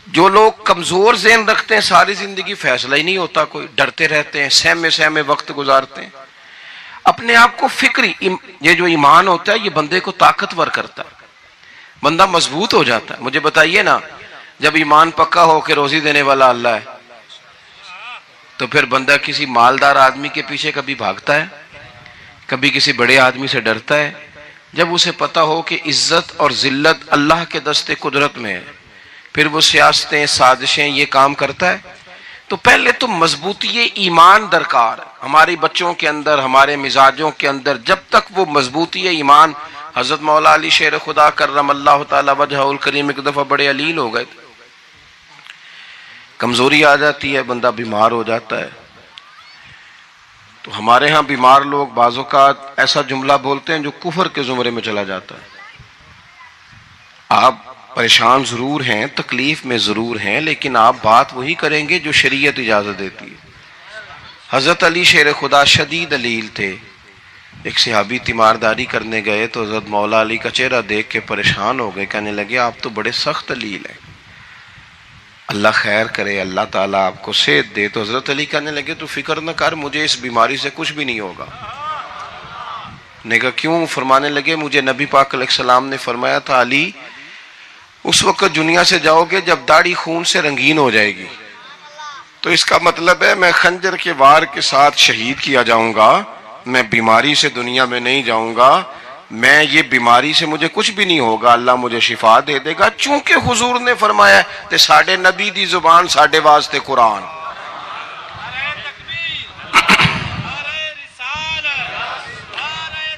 جو لوگ کمزور ذہن رکھتے ہیں ساری زندگی فیصلہ ہی نہیں ہوتا، کوئی ڈرتے رہتے ہیں، سہمے سہمے وقت گزارتے ہیں اپنے آپ کو فکری. یہ جو ایمان ہوتا ہے یہ بندے کو طاقتور کرتا ہے، بندہ مضبوط ہو جاتا ہے. مجھے بتائیے نا، جب ایمان پکا ہو کہ روزی دینے والا اللہ ہے تو پھر بندہ کسی مالدار آدمی کے پیچھے کبھی بھاگتا ہے؟ کبھی کسی بڑے آدمی سے ڈرتا ہے؟ جب اسے پتا ہو کہ عزت اور ذلت اللہ کے دستے قدرت میں ہے، پھر وہ سیاستیں سازشیں یہ کام کرتا ہے. تو پہلے تو مضبوطی ایمان درکار ہے ہماری بچوں کے اندر، ہمارے مزاجوں کے اندر. جب تک وہ مضبوطی ایمان، حضرت مولا علی شیر خدا کرم اللہ تعالی وجہہ الکریم ایک دفعہ بڑے علیل ہو گئے تھے، کمزوری آ جاتی ہے، بندہ بیمار ہو جاتا ہے. تو ہمارے ہاں بیمار لوگ بعض اوقات ایسا جملہ بولتے ہیں جو کفر کے زمرے میں چلا جاتا ہے. آپ پریشان ضرور ہیں، تکلیف میں ضرور ہیں، لیکن آپ بات وہی کریں گے جو شریعت اجازت دیتی ہے. حضرت علی شیر خدا شدید علیل تھے. ایک صحابی تیمارداری کرنے گئے تو حضرت مولا علی کا چہرہ دیکھ کے پریشان ہو گئے، کہنے لگے آپ تو بڑے سخت علیل ہیں، اللہ خیر کرے، اللہ تعالیٰ آپ کو صحت دے. تو حضرت علی کہنے لگے تو فکر نہ کر، مجھے اس بیماری سے کچھ بھی نہیں ہوگا. نے کہا کیوں؟ فرمانے لگے مجھے نبی پاک علیہ السلام نے فرمایا تھا علی اس وقت دنیا سے جاؤ گے جب داڑھی خون سے رنگین ہو جائے گی، تو اس کا مطلب ہے میں خنجر کے وار کے ساتھ شہید کیا جاؤں گا، میں بیماری سے دنیا میں نہیں جاؤں گا، میں یہ بیماری سے مجھے کچھ بھی نہیں ہوگا، اللہ مجھے شفا دے دے گا. چونکہ حضور نے فرمایا کہ ساڈے نبی دی زبان ساڈے واسطے قرآن.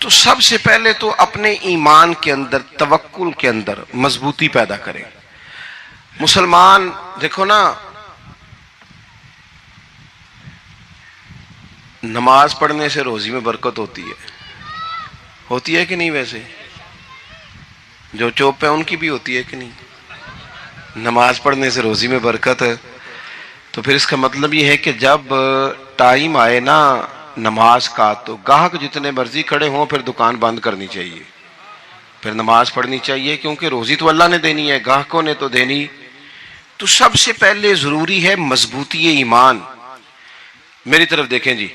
تو سب سے پہلے تو اپنے ایمان کے اندر، توکل کے اندر مضبوطی پیدا کریں. مسلمان دیکھو نا، نماز پڑھنے سے روزی میں برکت ہوتی ہے کہ نہیں؟ ویسے جو چوپ ہیں ان کی بھی ہوتی ہے کہ نہیں؟ نماز پڑھنے سے روزی میں برکت ہے. تو پھر اس کا مطلب یہ ہے کہ جب ٹائم آئے نا نماز کا تو گاہک جتنے مرضی کھڑے ہوں پھر دکان بند کرنی چاہیے، پھر نماز پڑھنی چاہیے، کیونکہ روزی تو اللہ نے دینی ہے، گاہکوں نے تو دینی. تو سب سے پہلے ضروری ہے مضبوطی ایمان. میری طرف دیکھیں جی،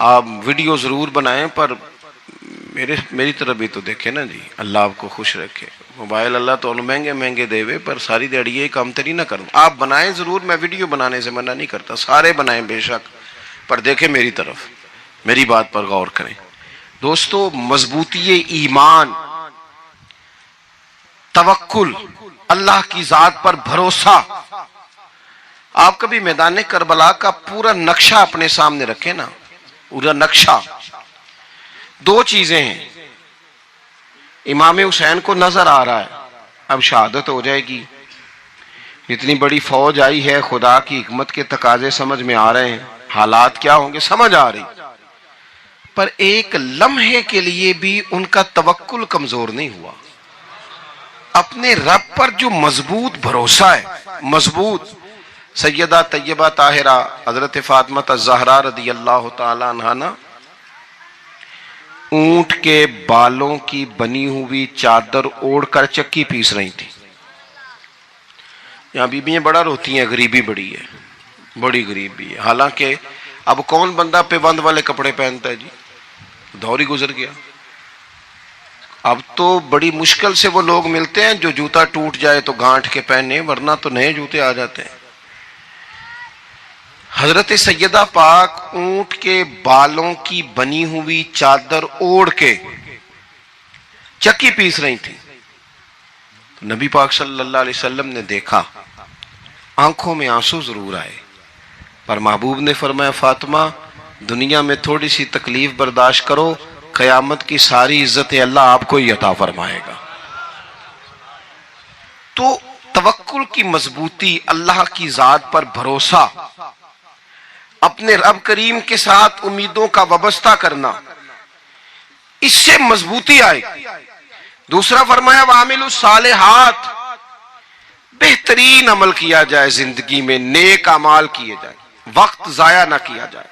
آپ ویڈیو ضرور بنائیں پر میری طرف بھی تو دیکھیں نا جی، اللہ آپ کو خوش رکھے. موبائل اللہ تو مہنگے دے وے پر ساری دیڑی یہ کام تری نہ کروں. آپ بنائیں ضرور، میں ویڈیو بنانے سے منع نہیں کرتا، سارے بنائیں بے شک، پر دیکھیں میری طرف، میری بات پر غور کریں. دوستو، مضبوطی ایمان، توکل، اللہ کی ذات پر بھروسہ. آپ کبھی میدان کربلا کا پورا نقشہ اپنے سامنے رکھیں نا، پورا نقشہ. دو چیزیں ہیں، امام حسین کو نظر آ رہا ہے اب شہادت ہو جائے گی، اتنی بڑی فوج آئی ہے، خدا کی حکمت کے تقاضے سمجھ میں آ رہے ہیں، حالات کیا ہوں گے سمجھ آ رہی، پر ایک لمحے کے لیے بھی ان کا توکل کمزور نہیں ہوا. اپنے رب پر جو مضبوط بھروسہ ہے، مضبوط. سیدہ طیبہ طاہرہ حضرت فاطمہ الزہرا رضی اللہ تعالی عنہا اونٹ کے بالوں کی بنی ہوئی چادر اوڑھ کر چکی پیس رہی تھی. یہاں بیویاں بڑا روتی ہیں، غریبی بڑی ہے، بڑی غریبی ہے. حالانکہ اب کون بندہ پیبند والے کپڑے پہنتا ہے جی، دور ہی گزر گیا. اب تو بڑی مشکل سے وہ لوگ ملتے ہیں جو جوتا ٹوٹ جائے تو گانٹھ کے پہنے، ورنہ تو نئے جوتے آ جاتے ہیں. حضرت سیدہ پاک اونٹ کے بالوں کی بنی ہوئی چادر اوڑھ کے چکی پیس رہی تھی. تو نبی پاک صلی اللہ علیہ وسلم نے دیکھا، آنکھوں میں آنسو ضرور آئے، پر محبوب نے فرمایا فاطمہ دنیا میں تھوڑی سی تکلیف برداشت کرو، قیامت کی ساری عزتیں اللہ آپ کو ہی عطا فرمائے گا. تو توکل کی مضبوطی، اللہ کی ذات پر بھروسہ، اپنے رب کریم کے ساتھ امیدوں کا وابستہ کرنا، اس سے مضبوطی آئے. دوسرا فرمایا وَعَمِلُوا الصَّالِحَاتِ، بہترین عمل کیا جائے زندگی میں، نیک اعمال کیے جائے، وقت ضائع نہ کیا جائے.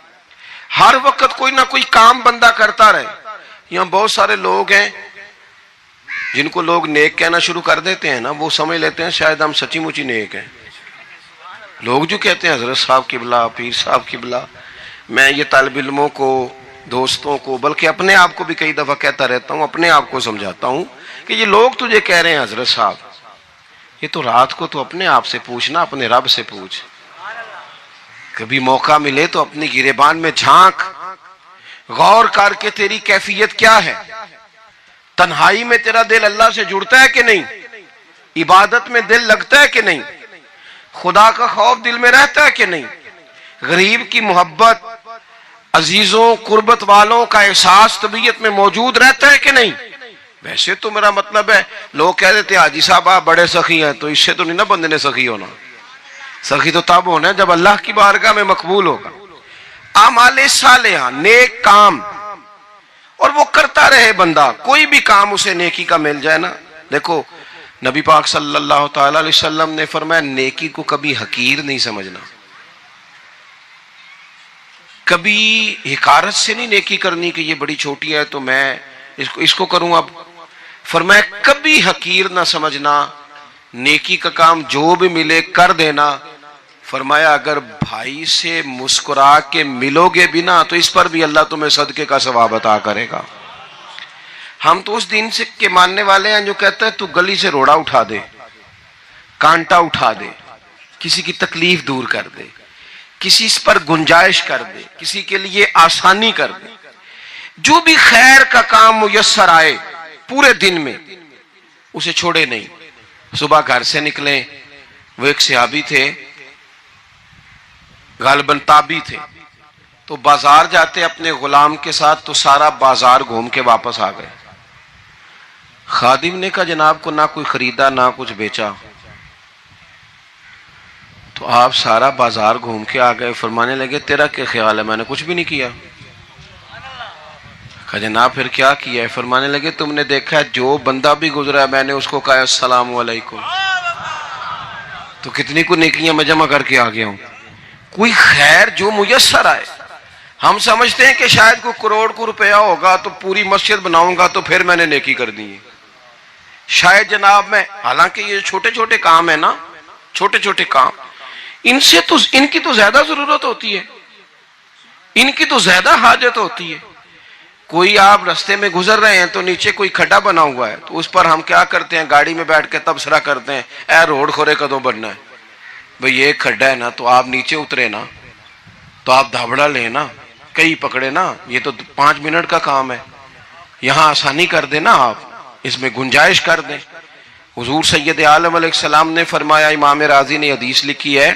ہر وقت کوئی نہ کوئی کام بندہ کرتا رہے. یہاں بہت سارے لوگ ہیں جن کو لوگ نیک کہنا شروع کر دیتے ہیں نا، وہ سمجھ لیتے ہیں شاید ہم سچی مچی نیک ہیں. لوگ جو کہتے ہیں حضرت صاحب قبلہ، پیر صاحب قبلہ، میں یہ طالب علموں کو، دوستوں کو، بلکہ اپنے آپ کو بھی کئی دفعہ کہتا رہتا ہوں، اپنے آپ کو سمجھاتا ہوں کہ یہ لوگ تجھے کہہ رہے ہیں حضرت صاحب، یہ تو رات کو تو اپنے آپ سے پوچھنا، اپنے رب سے پوچھ. کبھی موقع ملے تو اپنی گریبان میں جھانک، غور کر کے تیری کیفیت کیا ہے. تنہائی میں تیرا دل اللہ سے جڑتا ہے کہ نہیں؟ عبادت میں دل لگتا ہے کہ نہیں؟ خدا کا خوف دل میں رہتا ہے کہ نہیں؟ غریب کی محبت، عزیزوں قربت والوں کا احساس طبیعت میں موجود رہتا ہے کہ نہیں؟ ویسے تو میرا مطلب ہے، لوگ کہہ دیتے ہیں حاجی صاحب آپ بڑے سخی ہیں، تو اس سے تو نہیں نا بندے نے سخی ہونا. سخی تو تب ہونا ہے جب اللہ کی بارگاہ میں مقبول ہوگا. اعمال صالحہ، نیک کام، اور وہ کرتا رہے بندہ، کوئی بھی کام اسے نیکی کا مل جائے نا. دیکھو نبی پاک صلی اللہ تعالی علیہ وسلم نے فرمایا نیکی کو کبھی حقیر نہیں سمجھنا، کبھی حقارت سے نہیں نیکی کرنی کہ یہ بڑی چھوٹی ہے تو میں اس کو کروں. اب فرمایا کبھی حقیر نہ سمجھنا، نیکی کا کام جو بھی ملے کر دینا. فرمایا اگر بھائی سے مسکرا کے ملو گے بھی نا تو اس پر بھی اللہ تمہیں صدقے کا ثواب عطا کرے گا. ہم تو اس دین سے کے ماننے والے ہیں جو کہتا ہے تو گلی سے روڑا اٹھا دے، کانٹا اٹھا دے، کسی کی تکلیف دور کر دے، کسی اس پر گنجائش کر دے، کسی کے لیے آسانی کر دے. جو بھی خیر کا کام میسر آئے پورے دن میں اسے چھوڑے نہیں. صبح گھر سے نکلیں، وہ ایک صحابی تھے، غالباً تابعی تھے، تو بازار جاتے اپنے غلام کے ساتھ تو سارا بازار گھوم کے واپس آ گئے. خادم نے کہا جناب کو نہ کوئی خریدا نہ کچھ بیچا. تو آپ سارا بازار گھوم کے آ گئے. فرمانے لگے تیرا کیا خیال ہے؟ میں نے کچھ بھی نہیں کیا. کہا جناب پھر کیا کیا ہے؟ فرمانے لگے تم نے دیکھا ہے جو بندہ بھی گزرا ہے میں نے اس کو کہا السلام علیکم، تو کتنی کو نیکیاں میں جمع کر کے آ گیا ہوں. کوئی خیر جو میسر آئے. ہم سمجھتے ہیں کہ شاید کوئی کروڑ کو روپیہ ہوگا تو پوری مسجد بناؤں گا تو پھر میں نے نیکی کر دی ہے. شاید جناب میں، حالانکہ یہ چھوٹے چھوٹے کام ہیں نا، چھوٹے چھوٹے کام، ان کی تو زیادہ ضرورت ہوتی ہے، ان کی تو زیادہ حاجت ہوتی ہے. کوئی آپ رستے میں گزر رہے ہیں تو نیچے کوئی کھڈا بنا ہوا ہے تو اس پر ہم کیا کرتے ہیں؟ گاڑی میں بیٹھ کے تبصرہ کرتے ہیں اے روڈ کھورے کدوں بننا ہے. بھئی یہ کھڈا ہے نا تو آپ نیچے اترے نا، تو آپ دھابڑا لیں نا، کئی پکڑے نا، یہ تو 5 منٹ کا کام ہے، یہاں آسانی کر دیں نا، آپ اس میں گنجائش کر دیں. حضور سید عالم علیہ السلام نے فرمایا، امام راضی نے حدیث لکھی ہے،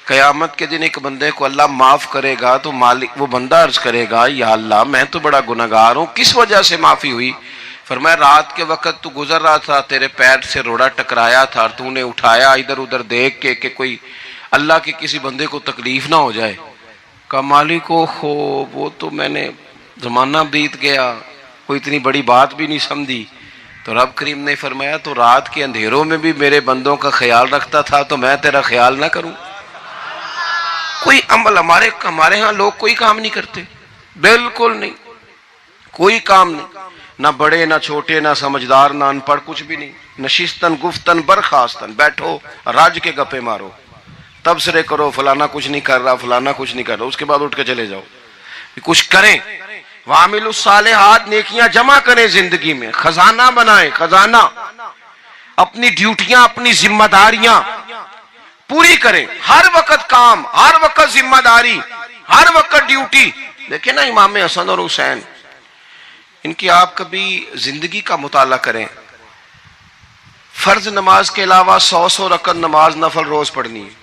قیامت کے دن ایک بندے کو اللہ معاف کرے گا تو مالک وہ بندہ عرض کرے گا یا اللہ میں تو بڑا گنہگار ہوں، کس وجہ سے معافی ہوئی؟ فرمایا رات کے وقت تو گزر رہا تھا، تیرے پیر سے روڑا ٹکرایا تھا اور تو نے اٹھایا ادھر ادھر دیکھ کے کہ کوئی اللہ کے کسی بندے کو تکلیف نہ ہو جائے. کہ مالک کو وہ تو میں نے زمانہ بیت گیا، کوئی اتنی بڑی بات بھی نہیں سمجھی. تو رب کریم نے فرمایا تو رات کے اندھیروں میں بھی میرے بندوں کا خیال رکھتا تھا تو میں تیرا خیال نہ کروں؟ کوئی عمل ہمارے ہاں لوگ کوئی کام نہیں کرتے، بالکل نہیں، کوئی کام نہیں، نہ بڑے نہ چھوٹے نہ سمجھدار نہ ان پڑھ، کچھ بھی نہیں. نشستن گفتن برخاستن، بیٹھو راج کے گپے مارو، تبصرے کرو فلانا کچھ نہیں کر رہا، فلانا کچھ نہیں کر رہا، اس کے بعد اٹھ کے چلے جاؤ. کچھ کریں، وعامل الصالحات، نیکیاں جمع کریں زندگی میں، خزانہ بنائیں، خزانہ، اپنی ڈیوٹیاں اپنی ذمہ داریاں پوری کریں. ہر وقت کام، ہر وقت ذمہ داری، ہر وقت ڈیوٹی. دیکھیں نا امام حسن اور حسین، ان کی آپ کبھی زندگی کا مطالعہ کریں. فرض نماز کے علاوہ 100 رکعت نماز نفل روز پڑھنی ہے.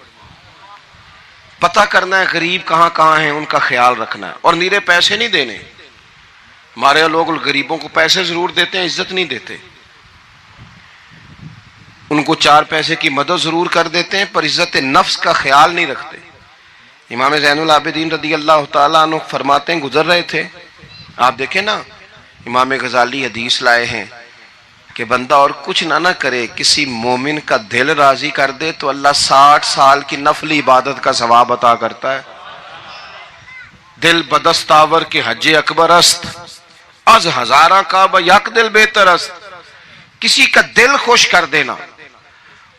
پتہ کرنا ہے غریب کہاں کہاں ہیں، ان کا خیال رکھنا ہے، اور نیرے پیسے نہیں دینے. ہمارے لوگ غریبوں کو پیسے ضرور دیتے ہیں، عزت نہیں دیتے. ان کو 4 پیسے کی مدد ضرور کر دیتے ہیں پر عزت نفس کا خیال نہیں رکھتے. امام زین العابدین رضی اللہ تعالیٰ عنہ فرماتے ہیں، گزر رہے تھے، آپ دیکھیں نا امام غزالی حدیث لائے ہیں کہ بندہ اور کچھ نہ کرے، کسی مومن کا دل راضی کر دے تو اللہ 60 سال کی نفلی عبادت کا ثواب عطا کرتا ہے. دل بدستاور کے حج اکبر است، از ہزاراں کعبہ یک دل بہتر است. کسی کا دل خوش کر دینا،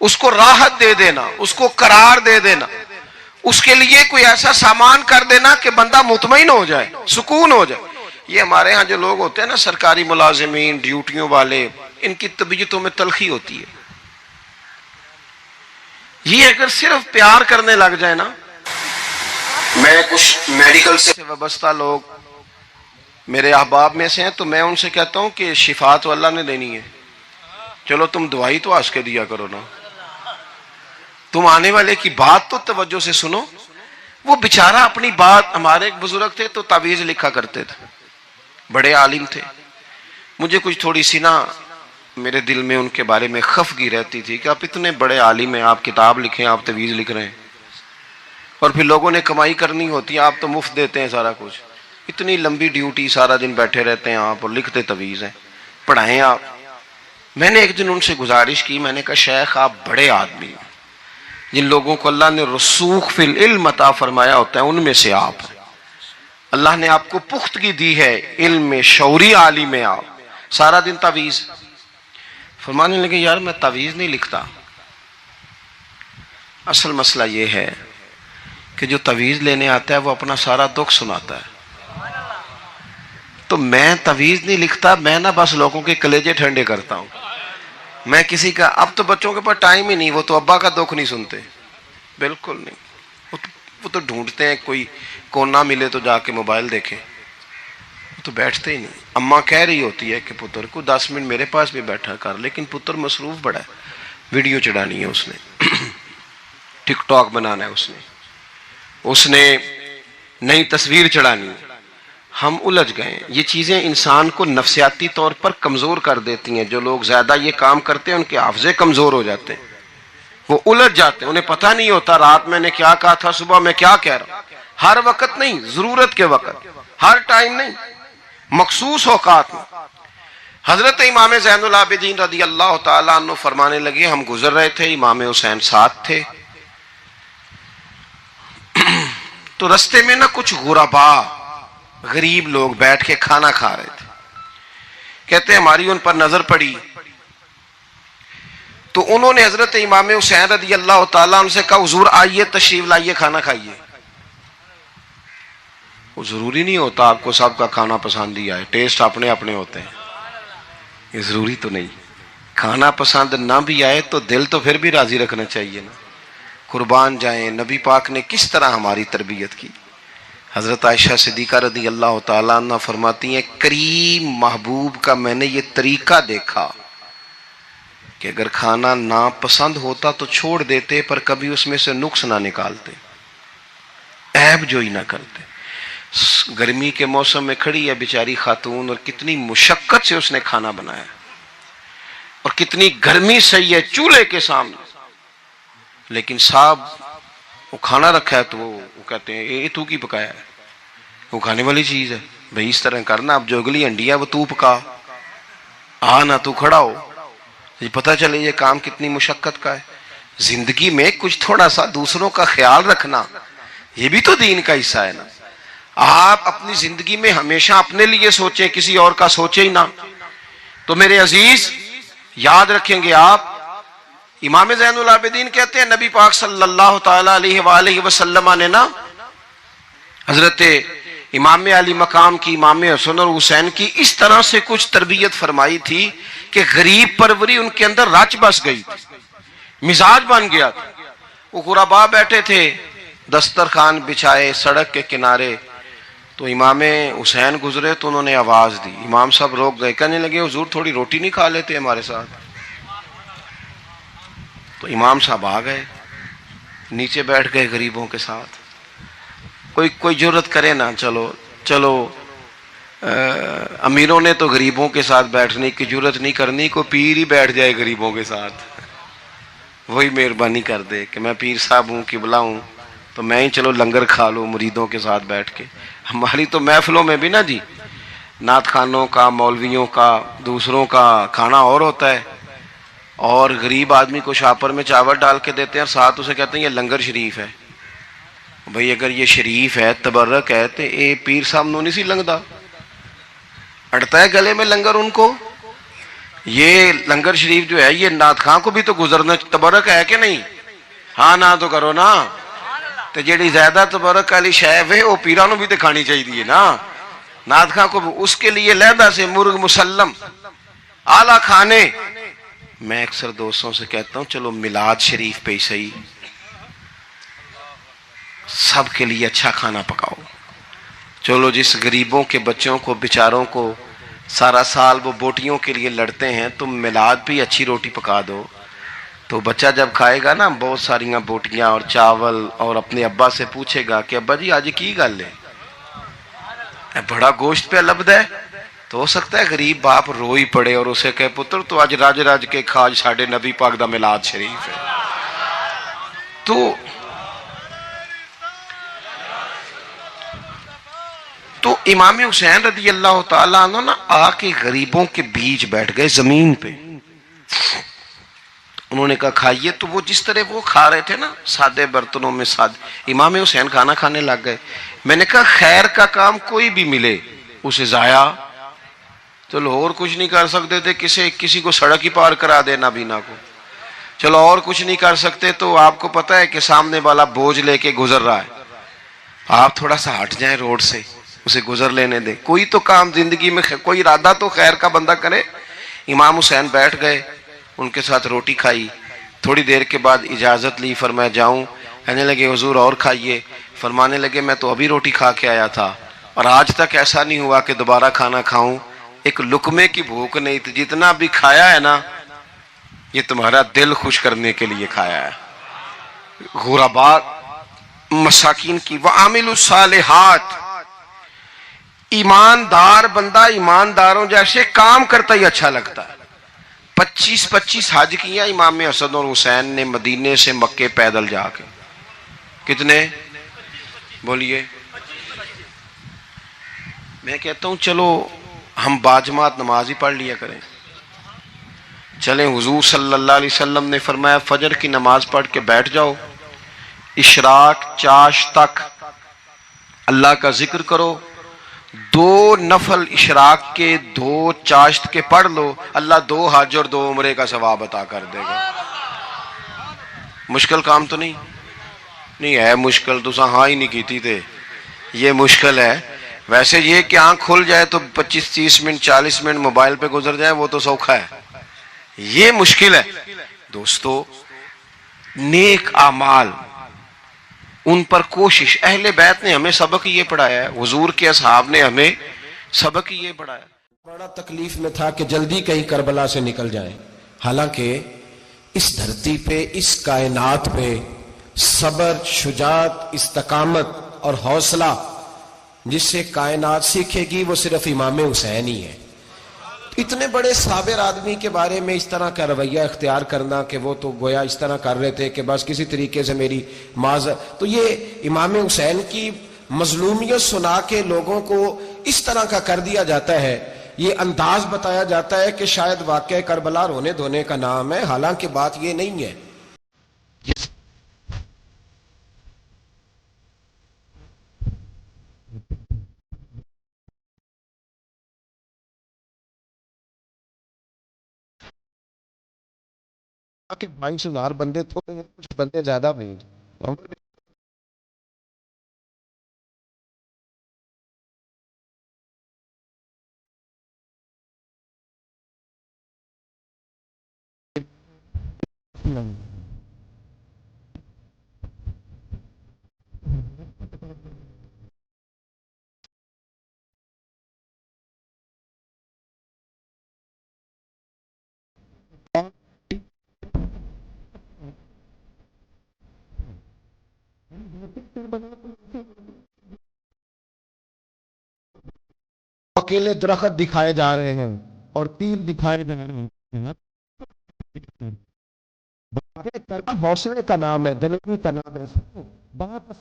اس کو راحت دے دینا، اس کو قرار دے دینا، اس کے لیے کوئی ایسا سامان کر دینا کہ بندہ مطمئن ہو جائے، سکون ہو جائے۔ یہ ہمارے ہاں جو لوگ ہوتے ہیں نا سرکاری ملازمین، ڈیوٹیوں والے، ان کی طبیعتوں میں تلخی ہوتی ہے۔ یہ اگر صرف پیار کرنے لگ جائے نا، میں کچھ میڈیکل سے وابستہ لوگ میرے احباب میں سے ہیں تو میں ان سے کہتا ہوں کہ شفا تو اللہ نے دینی ہے، چلو تم دوائی تو آج کے دیا کرو نا، تم آنے والے کی بات تو توجہ سے سنو۔ وہ بیچارہ اپنی بات، ہمارے ایک بزرگ تھے تو تعویذ لکھا کرتے تھے، بڑے عالم تھے، مجھے کچھ تھوڑی سی نا میرے دل میں ان کے بارے میں خفگی رہتی تھی کہ آپ اتنے بڑے عالم ہیں، آپ کتاب لکھیں، آپ تعویذ لکھ رہے ہیں، اور پھر لوگوں نے کمائی کرنی ہوتی ہے، آپ تو مفت دیتے ہیں سارا کچھ، اتنی لمبی ڈیوٹی، سارا دن بیٹھے رہتے ہیں آپ اور لکھتے تعویذ ہیں، پڑھائیں آپ۔ میں نے ایک دن ان سے گزارش کی، میں نے کہا شیخ آپ بڑے آدمی ہیں، جن لوگوں کو اللہ نے رسوخ فی العلم عطا فرمایا ہوتا ہے ان میں سے آپ ہیں، اللہ نے آپ کو پختگی دی ہے علم میں، شعوری عالم میں، آپ سارا دن تعویذ۔ فرمانے لگے یار میں تعویذ نہیں لکھتا، اصل مسئلہ یہ ہے کہ جو تعویذ لینے آتا ہے وہ اپنا سارا دکھ سناتا ہے، تو میں تعویذ نہیں لکھتا، میں نا بس لوگوں کے کلیجے ٹھنڈے کرتا ہوں، میں کسی کا، اب تو بچوں کے پاس ٹائم ہی نہیں، وہ تو ابا کا دکھ نہیں سنتے، بالکل نہیں، وہ تو ڈھونڈتے ہیں کوئی کونا ملے تو جا کے موبائل دیکھیں، وہ تو بیٹھتے ہی نہیں۔ اماں کہہ رہی ہوتی ہے کہ پتر کو 10 منٹ میرے پاس بھی بیٹھا کر، لیکن پتر مصروف بڑا ہے، ویڈیو چڑھانی ہے اس نے، ٹک ٹاک بنانا ہے اس نے نئی تصویر چڑھانی ہے، ہم الجھ گئے۔ یہ چیزیں انسان کو نفسیاتی طور پر کمزور کر دیتی ہیں، جو لوگ زیادہ یہ کام کرتے ہیں ان کے حافظے کمزور ہو جاتے ہیں، وہ الجھ جاتے ہیں، انہیں پتہ نہیں ہوتا رات میں نے کیا کہا تھا، صبح میں کیا کہہ رہا ہوں۔ ہر وقت نہیں، ضرورت کے وقت، ہر ٹائم نہیں، مخصوص اوقات میں۔ حضرت امام زین العابدین رضی اللہ تعالیٰ عنہ فرمانے لگے، ہم گزر رہے تھے، امام حسین ساتھ تھے، تو رستے میں نا کچھ غربا، غریب لوگ بیٹھ کے کھانا کھا رہے تھے، کہتے ہیں ہماری ان پر نظر پڑی تو انہوں نے حضرت امام حسین رضی اللہ تعالیٰ عنہ سے کہا حضور آئیے تشریف لائیے کھانا کھائیے۔ وہ ضروری نہیں ہوتا آپ کو سب کا کھانا پسند ہی آئے، ٹیسٹ اپنے اپنے ہوتے ہیں، یہ ضروری تو نہیں، کھانا پسند نہ بھی آئے تو دل تو پھر بھی راضی رکھنا چاہیے نا۔ قربان جائیں نبی پاک نے کس طرح ہماری تربیت کی۔ حضرت عائشہ صدیقہ رضی اللہ تعالیٰ عنہ فرماتی ہیں کریم محبوب کا میں نے یہ طریقہ دیکھا کہ اگر کھانا ناپسند ہوتا تو چھوڑ دیتے، پر کبھی اس میں سے نقص نہ نکالتے، عیب جوئی نہ کرتے۔ گرمی کے موسم میں کھڑی ہے بیچاری خاتون، اور کتنی مشقت سے اس نے کھانا بنایا، اور کتنی گرمی سہی ہے چولہے کے سامنے، لیکن صاحب وہ کھانا رکھا ہے تو وہ کہتے ہیں یہ تو کی پکایا ہے، وہ کھانے والی چیز ہے بھئی، اس طرح کرنا، اب جو اگلی ہنڈی ہے وہ تو پکا، نہ تو کھڑا ہو، یہ پتہ چلے یہ کام کتنی مشقت کا ہے۔ زندگی میں کچھ تھوڑا سا دوسروں کا خیال رکھنا یہ بھی تو دین کا حصہ ہے نا۔ آپ اپنی زندگی میں ہمیشہ اپنے لیے سوچیں، کسی اور کا سوچیں ہی نہ۔ تو میرے عزیز یاد رکھیں گے آپ، امام زین العابدین کہتے ہیں نبی پاک صلی اللہ تعالی علیہ وآلہ وسلم نے نا حضرت امام علی مقام کی، امام حسن اور حسین کی اس طرح سے کچھ تربیت فرمائی تھی کہ غریب پروری ان کے اندر رچ بس گئی تھی، مزاج بن گیا تھا۔ وہ غربا بیٹھے تھے، دسترخوان بچھائے سڑک کے کنارے، تو امام حسین گزرے تو انہوں نے آواز دی، امام صاحب روک گئے، کہنے لگے حضور تھوڑی روٹی نہیں کھا لیتے ہمارے ساتھ؟ تو امام صاحب آ گئے، نیچے بیٹھ گئے غریبوں کے ساتھ۔ کوئی جرت کرے نا، چلو امیروں نے تو غریبوں کے ساتھ بیٹھنے کی جرت نہیں کرنی، کوئی پیر ہی بیٹھ جائے غریبوں کے ساتھ، وہی مہربانی کر دے کہ میں پیر صاحب ہوں، قبلہ ہوں، تو میں ہی چلو لنگر کھا لوں مریدوں کے ساتھ بیٹھ کے۔ ہماری تو محفلوں میں بھی نا جی نعت خانوں کا، مولویوں کا، دوسروں کا کھانا اور ہوتا ہے، اور غریب آدمی کو شاپر میں چاول ڈال کے دیتے ہیں اور ساتھ اسے کہتے ہیں یہ لنگر شریف ہے۔ بھئی اگر یہ شریف ہے، تبرک ہے، تو اے پیر صاحب نو نہیں سی لنگدا، اڑتا ہے گلے میں لنگر ان کو۔ یہ لنگر شریف جو ہے یہ نعت خاں کو بھی تو گزرنا، تبرک ہے کہ نہیں؟ ہاں نہ تو کرو نا، تے جیڑی زیادہ تبرک والی شے ہے وہ پیراں نو بھی تے کھانی چاہیے نا. نعت خواں کو اس کے لیے لہدا سے مرغ مسلم اعلیٰ کھانے. میں اکثر دوستوں سے کہتا ہوں چلو میلاد شریف پہ ہی صحیح سب کے لیے اچھا کھانا پکاؤ. چلو جس غریبوں کے بچوں کو بیچاروں کو سارا سال وہ بوٹیوں کے لیے لڑتے ہیں تم میلاد بھی اچھی روٹی پکا دو تو بچہ جب کھائے گا نا بہت ساریاں بوٹیاں اور چاول اور اپنے ابا سے پوچھے گا کہ ابا جی آج کی گل ہے بڑا گوشت پہ لبد ہے. تو ہو سکتا ہے غریب باپ رو ہی پڑے اور اسے کہے پتر تو آج راج راج کے کھاج ساڑھے نبی پاک دا میلاد شریف ہے. تو امام حسین رضی اللہ تعالیٰ عنہ نا آ کے غریبوں کے بیچ بیٹھ گئے زمین پہ. انہوں نے کہا کھائیے. تو وہ جس طرح وہ کھا رہے تھے نا سادے برتنوں میں سادے امام حسین کھانا کھانے لگ گئے. میں نے کہا خیر کا کام کوئی بھی ملے اسے ضائع چلو اور کچھ نہیں کر سکتے تھے کسی کو سڑک ہی پار کرا دے نابینا کو چلو اور کچھ نہیں کر سکتے تو آپ کو پتا ہے کہ سامنے والا بوجھ لے کے گزر رہا ہے آپ تھوڑا سا ہٹ جائیں روڈ سے اسے گزر لینے دیں. کوئی تو کام زندگی میں کوئی ارادہ تو خیر کا بندہ کرے. امام حسین بیٹھ گئے ان کے ساتھ روٹی کھائی. تھوڑی دیر کے بعد اجازت لی فرمایا جاؤں. کہنے لگے حضور اور کھائیے. فرمانے لگے میں تو ابھی روٹی کھا کے آیا تھا اور آج تک ایسا نہیں ہوا کہ دوبارہ کھانا کھاؤں. ایک لقمے کی بھوک نہیں تھی. جتنا بھی کھایا ہے نا یہ تمہارا دل خوش کرنے کے لیے کھایا ہے. غرباء مساکین کی وعامل الصالحات. ایماندار بندہ ایمانداروں جیسے کام کرتا ہی اچھا لگتا ہے. 25 حج کیا امام حسن اور حسین نے مدینے سے مکے پیدل جا کے. کتنے بولیے. میں کہتا ہوں چلو ہم باجماعت نماز ہی پڑھ لیا کریں. چلیں حضور صلی اللہ علیہ وسلم نے فرمایا فجر کی نماز پڑھ کے بیٹھ جاؤ اشراق چاش تک اللہ کا ذکر کرو. 2 نفل اشراق کے 2 چاشت کے پڑھ لو اللہ 2 حج اور 2 عمرے کا ثواب عطا کر دے گا. مشکل کام تو نہیں ہے. مشکل تو ہاں ہی نہیں کیتی تھے. یہ مشکل ہے. ویسے یہ کہ آنکھ کھل جائے تو 25-30 منٹ 40 منٹ موبائل پہ گزر جائے وہ تو سوکھا ہے. یہ مشکل ہے. دوستو نیک اعمال ان پر کوشش. اہل بیت نے ہمیں سبق یہ پڑھایا ہے. حضور کے اصحاب نے ہمیں سبق یہ پڑھایا. بڑا تکلیف میں تھا کہ جلدی کہیں کربلا سے نکل جائیں. حالانکہ اس دھرتی پہ اس کائنات پہ صبر شجاعت استقامت اور حوصلہ جس سے کائنات سیکھے گی وہ صرف امام حسین ہی ہے. اتنے بڑے صابر آدمی کے بارے میں اس طرح کا رویہ اختیار کرنا کہ وہ تو گویا اس طرح کر رہے تھے کہ بس کسی طریقے سے میری تو یہ امام حسین کی مظلومیت سنا کے لوگوں کو اس طرح کا کر دیا جاتا ہے. یہ انداز بتایا جاتا ہے کہ شاید واقعہ کربلا رونے دھونے کا نام ہے. حالانکہ بات یہ نہیں ہے. کہ 22,000 بندے تھوڑے ہیں کچھ بندے زیادہ نہیں. اکیلے درخت دکھائے جا رہے ہیں اور تیر دکھائے جا رہے ہیں. حوصلے کا نام ہے دلچسپی کا نام ہے. بات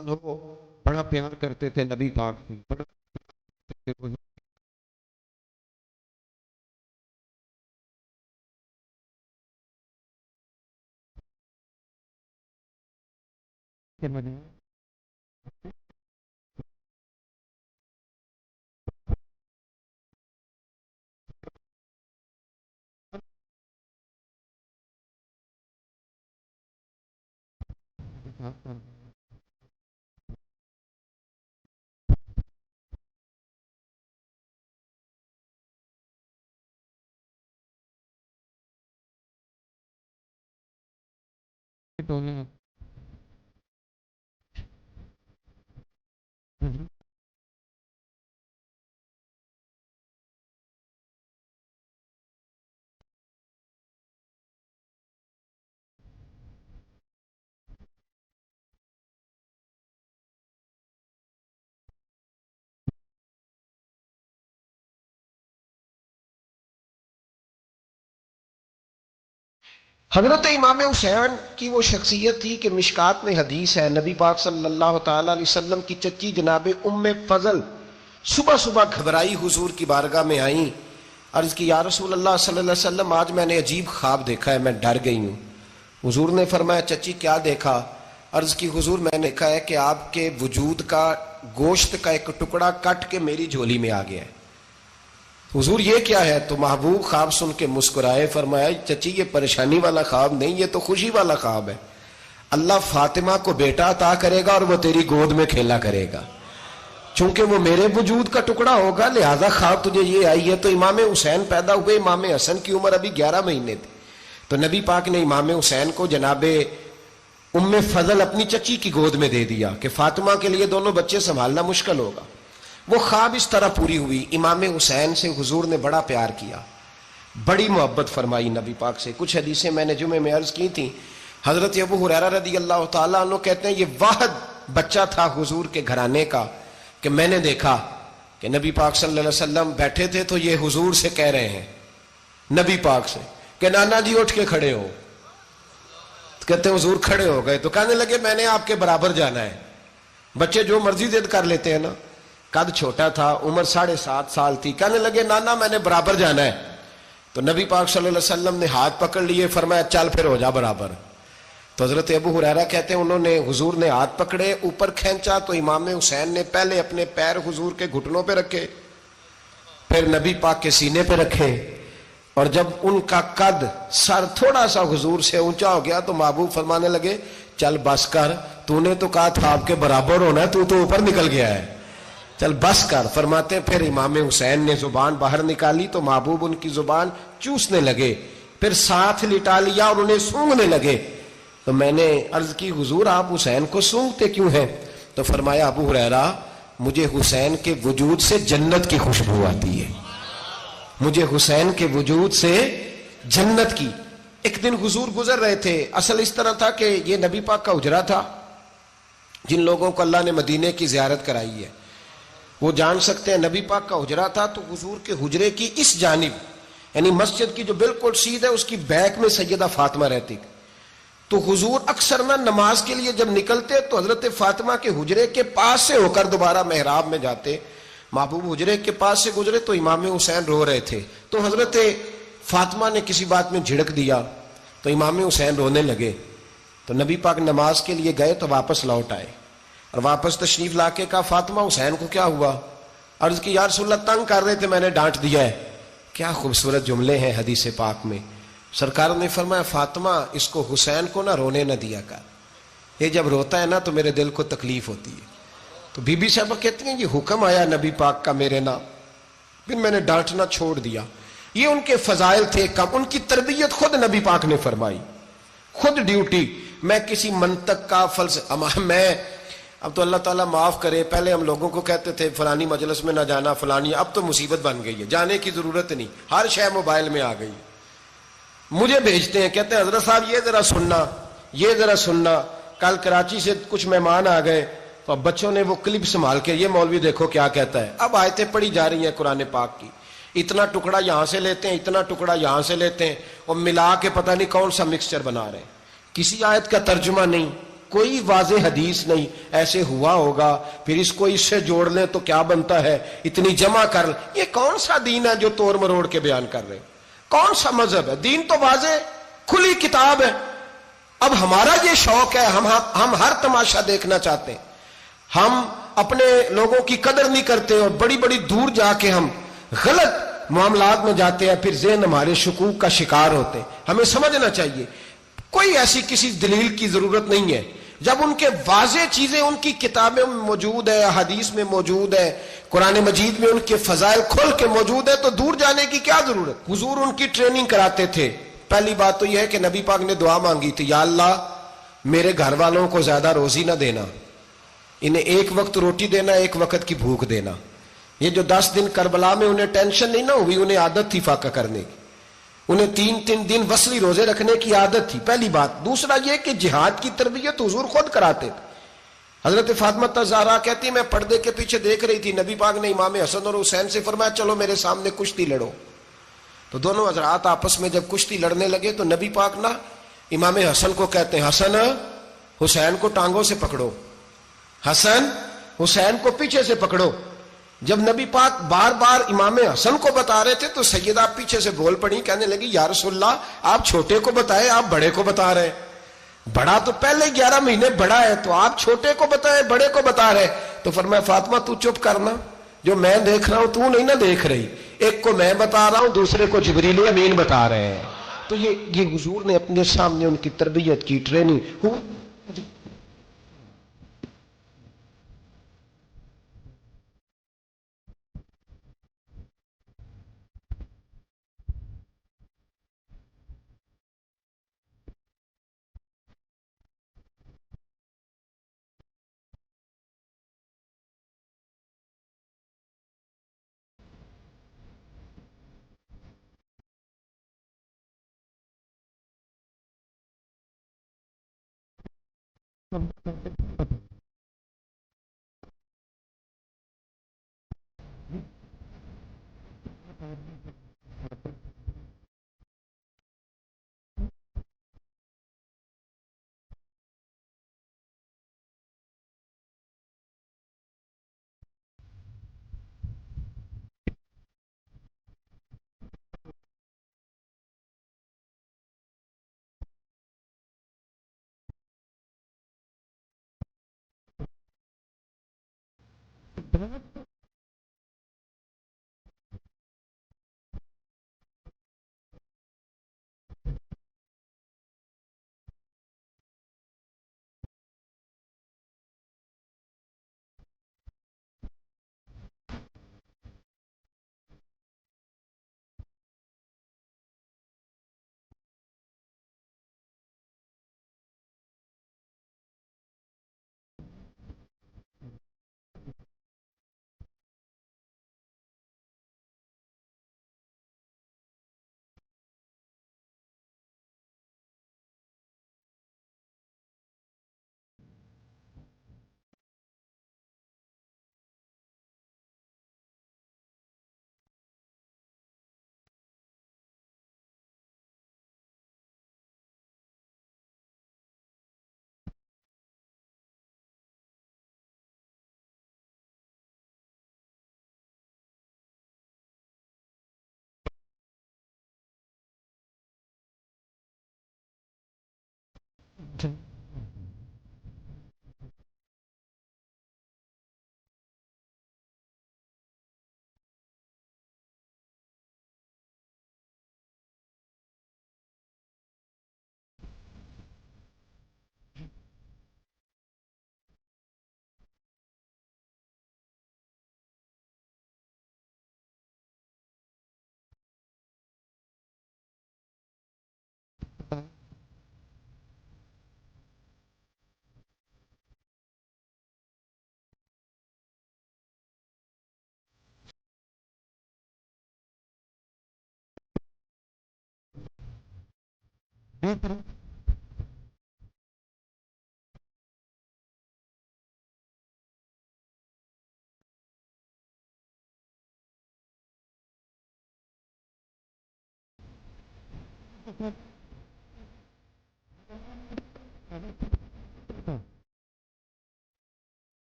عنہ بڑا پیار کرتے تھے نبی پاک سے، بڑا حضرت امام حسین کی وہ شخصیت تھی کہ مشکات میں حدیث ہے، نبی پاک صلی اللہ تعالی علیہ وسلم کی چچی جناب ام فضل صبح صبح گھبرائی حضور کی بارگاہ میں آئیں، عرض کی یا رسول اللہ صلی اللہ علیہ وسلم آج میں نے عجیب خواب دیکھا ہے، میں ڈر گئی ہوں۔ حضور نے فرمایا چچی کیا دیکھا؟ عرض کی حضور میں نے دیکھا ہے کہ آپ کے وجود کا گوشت کا ایک ٹکڑا کٹ کے میری جھولی میں آ گیا ہے۔ حضور یہ کیا ہے؟ تو محبوب خواب سن کے مسکرائے، فرمایا چچی یہ پریشانی والا خواب نہیں، یہ تو خوشی والا خواب ہے۔ اللہ فاطمہ کو بیٹا عطا کرے گا اور وہ تیری گود میں کھیلا کرے گا، چونکہ وہ میرے وجود کا ٹکڑا ہوگا لہذا خواب تجھے یہ آئی ہے۔ تو امام حسین پیدا ہوئے، امام حسن کی عمر ابھی 11 مہینے تھی، تو نبی پاک نے امام حسین کو جناب ام فضل اپنی چچی کی گود میں دے دیا کہ فاطمہ کے لیے دونوں بچے سنبھالنا مشکل ہوگا۔ وہ خواب اس طرح پوری ہوئی۔ امام حسین سے حضور نے بڑا پیار کیا، بڑی محبت فرمائی نبی پاک سے۔ کچھ حدیثیں میں نے جمعے میں عرض کی تھیں، حضرت ابو ہریرہ رضی اللہ تعالیٰ عنہ کہتے ہیں یہ واحد بچہ تھا حضور کے گھرانے کا کہ میں نے دیکھا کہ نبی پاک صلی اللہ علیہ وسلم بیٹھے تھے تو یہ حضور سے کہہ رہے ہیں، نبی پاک سے کہ نانا جی اٹھ کے کھڑے ہو۔ کہتے ہیں حضور کھڑے ہو گئے تو کہنے لگے میں نے آپ کے برابر جانا ہے۔ بچے جو مرضی ضد کر لیتے ہیں نا، قد چھوٹا تھا، عمر 7.5 سال تھی، کہنے لگے نانا میں نے برابر جانا ہے۔ تو نبی پاک صلی اللہ علیہ وسلم نے ہاتھ پکڑ لیے، فرمایا چل پھر ہو جا برابر۔ تو حضرت ابو ہریرہ کہتے ہیں انہوں نے حضور نے ہاتھ پکڑے، اوپر کھینچا تو امام حسین نے پہلے اپنے پیر حضور کے گھٹنوں پہ رکھے، پھر نبی پاک کے سینے پہ رکھے، اور جب ان کا قد سر تھوڑا سا حضور سے اونچا ہو گیا تو محبوب فرمانے لگے چل بس کر، تو نے تو کہا تھا آپ کے برابر ہونا ہے، تو اوپر نکل گیا ہے، چل بس کر۔ فرماتے ہیں پھر امام حسین نے زبان باہر نکالی تو محبوب ان کی زبان چوسنے لگے، پھر ساتھ لٹا لیا اور انہیں سونگھنے لگے۔ تو میں نے عرض کی حضور آپ حسین کو سونگھتے کیوں ہیں؟ تو فرمایا ابو ہریرہ مجھے حسین کے وجود سے جنت کی خوشبو آتی ہے، مجھے حسین کے وجود سے جنت کی۔ ایک دن حضور گزر رہے تھے، اصل اس طرح تھا کہ یہ نبی پاک کا حجرہ تھا، جن لوگوں کو اللہ نے مدینے کی زیارت کرائی ہے وہ جان سکتے ہیں، نبی پاک کا حجرہ تھا تو حضور کے حجرے کی اس جانب یعنی مسجد کی جو بالکل سیدھ ہے اس کی بیک میں سیدہ فاطمہ رہتی، تو حضور اکثر نہ نماز کے لیے جب نکلتے تو حضرت فاطمہ کے حجرے کے پاس سے ہو کر دوبارہ محراب میں جاتے۔ محبوب حجرے کے پاس سے گزرے تو امام حسین رو رہے تھے، تو حضرت فاطمہ نے کسی بات میں جھڑک دیا تو امام حسین رونے لگے، تو نبی پاک نماز کے لیے گئے تو واپس لوٹ آئے، اور واپس تشریف لا کے کہا فاطمہ حسین کو کیا ہوا؟ عرض کی یا رسول اللہ تنگ کر رہے تھے میں نے ڈانٹ دیا ہے۔ کیا خوبصورت جملے ہیں حدیث پاک میں، سرکار نے فرمایا فاطمہ اس کو حسین کو نہ رونے نہ دیا کر، یہ جب روتا ہے نا تو میرے دل کو تکلیف ہوتی ہے۔ تو بی بی صاحبہ کہتی ہیں یہ حکم آیا نبی پاک کا میرے نام، پھر میں نے ڈانٹنا چھوڑ دیا۔ یہ ان کے فضائل تھے کم، ان کی تربیت خود نبی پاک نے فرمائی، خود ڈیوٹی۔ میں کسی منطق کا میں اب تو اللہ تعالیٰ معاف کرے، پہلے ہم لوگوں کو کہتے تھے فلانی مجلس میں نہ جانا فلانی، اب تو مصیبت بن گئی ہے، جانے کی ضرورت نہیں، ہر شے موبائل میں آ گئی۔ مجھے بھیجتے ہیں کہتے ہیں حضرت صاحب یہ ذرا سننا، یہ ذرا سننا، کل کراچی سے کچھ مہمان آ گئے تو اب بچوں نے وہ کلپ سنبھال کے یہ مولوی دیکھو کیا کہتا ہے، اب آیتیں پڑھی جا رہی ہیں قرآن پاک کی، اتنا ٹکڑا یہاں سے لیتے ہیں، اتنا ٹکڑا یہاں سے لیتے ہیں اور ملا کے پتہ نہیں کون سا مکسچر بنا رہے ہیں، کسی آیت کا ترجمہ نہیں، کوئی واضح حدیث نہیں، ایسے ہوا ہوگا پھر اس کو اس سے جوڑ لیں تو کیا بنتا ہے، اتنی جمع کر لیں. یہ کون سا دین ہے جو توڑ مروڑ کے بیان کر رہے ہیں؟ کون سا مذہب ہے؟ دین تو واضح کھلی کتاب ہے. اب ہمارا یہ شوق ہے، ہم ہر تماشا دیکھنا چاہتے ہیں، ہم اپنے لوگوں کی قدر نہیں کرتے اور بڑی بڑی دور جا کے ہم غلط معاملات میں جاتے ہیں، پھر ذہن ہمارے شکوک کا شکار ہوتے ہیں. ہمیں سمجھنا چاہیے کوئی ایسی کسی دلیل کی ضرورت نہیں ہے. جب ان کے واضح چیزیں ان کی کتابیں میں موجود ہے، حدیث میں موجود ہے، قرآن مجید میں ان کے فضائل کھل کے موجود ہے، تو دور جانے کی کیا ضرورت؟ حضور ان کی ٹریننگ کراتے تھے. پہلی بات تو یہ ہے کہ نبی پاک نے دعا مانگی تھی، یا اللہ میرے گھر والوں کو زیادہ روزی نہ دینا، انہیں ایک وقت روٹی دینا، ایک وقت کی بھوک دینا. یہ جو 10 دن کربلا میں انہیں ٹینشن نہیں نہ ہوئی، انہیں عادت تھی فاقہ کرنے کی، انہیں 3 دن وصلی روزے رکھنے کی عادت تھی. پہلی بات. دوسرا یہ کہ جہاد کی تربیت حضور خود کراتے تھے. حضرت فاطمہ زہرا کہتی میں پردے کے پیچھے دیکھ رہی تھی، نبی پاک نے امام حسن اور حسین سے فرمایا چلو میرے سامنے کشتی لڑو. تو دونوں حضرات آپس میں جب کشتی لڑنے لگے تو نبی پاک نا امام حسن کو کہتے ہیں حسن حسین کو ٹانگوں سے پکڑو، حسن حسین کو پیچھے سے پکڑو. جب نبی پاک بار بار امام حسن کو بتا رہے تھے تو سیدہ پیچھے سے بول پڑی، کہنے لگی یا رسول اللہ آپ چھوٹے کو بتائے، آپ بڑے کو بتا رہے. بڑا تو پہلے 11 مہینے بڑا ہے، تو آپ چھوٹے کو بتائے بڑے کو بتا رہے. تو فرمایا فاطمہ تو چپ کرنا، جو میں دیکھ رہا ہوں تو نہیں نہ دیکھ رہی، ایک کو میں بتا رہا ہوں دوسرے کو جبریل امین بتا رہے ہیں. تو یہ حضور نے اپنے سامنے ان کی تربیت کی، ٹریننگ.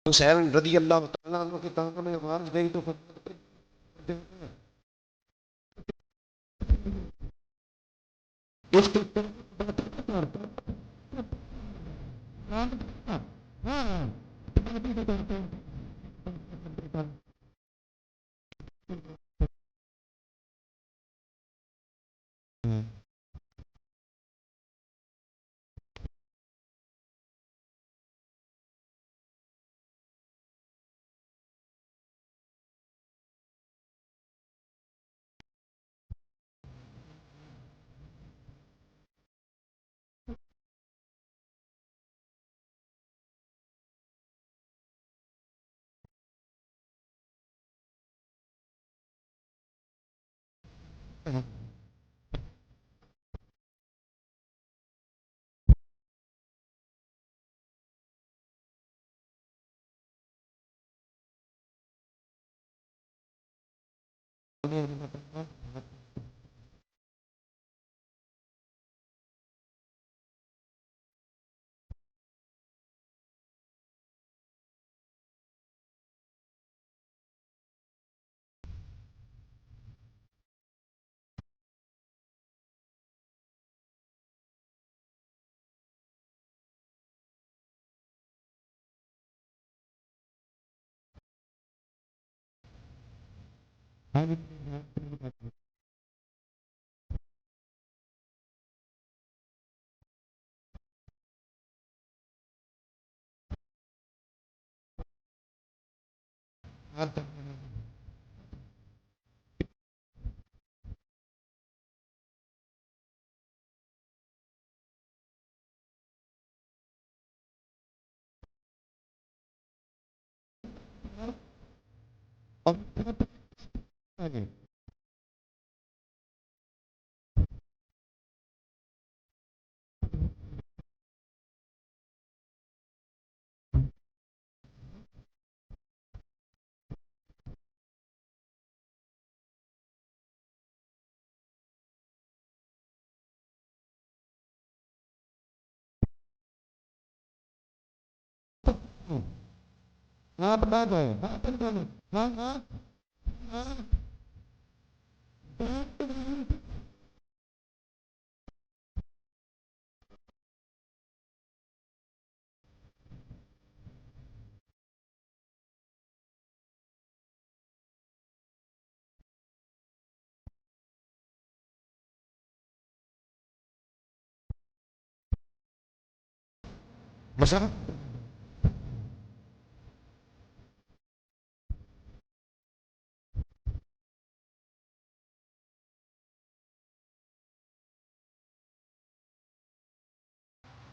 حسین رضی اللہ تعالیٰ عنہ کی طاقت میں آواز گئی تو اس کے ہاں بتا دو ہاں ہاں مسا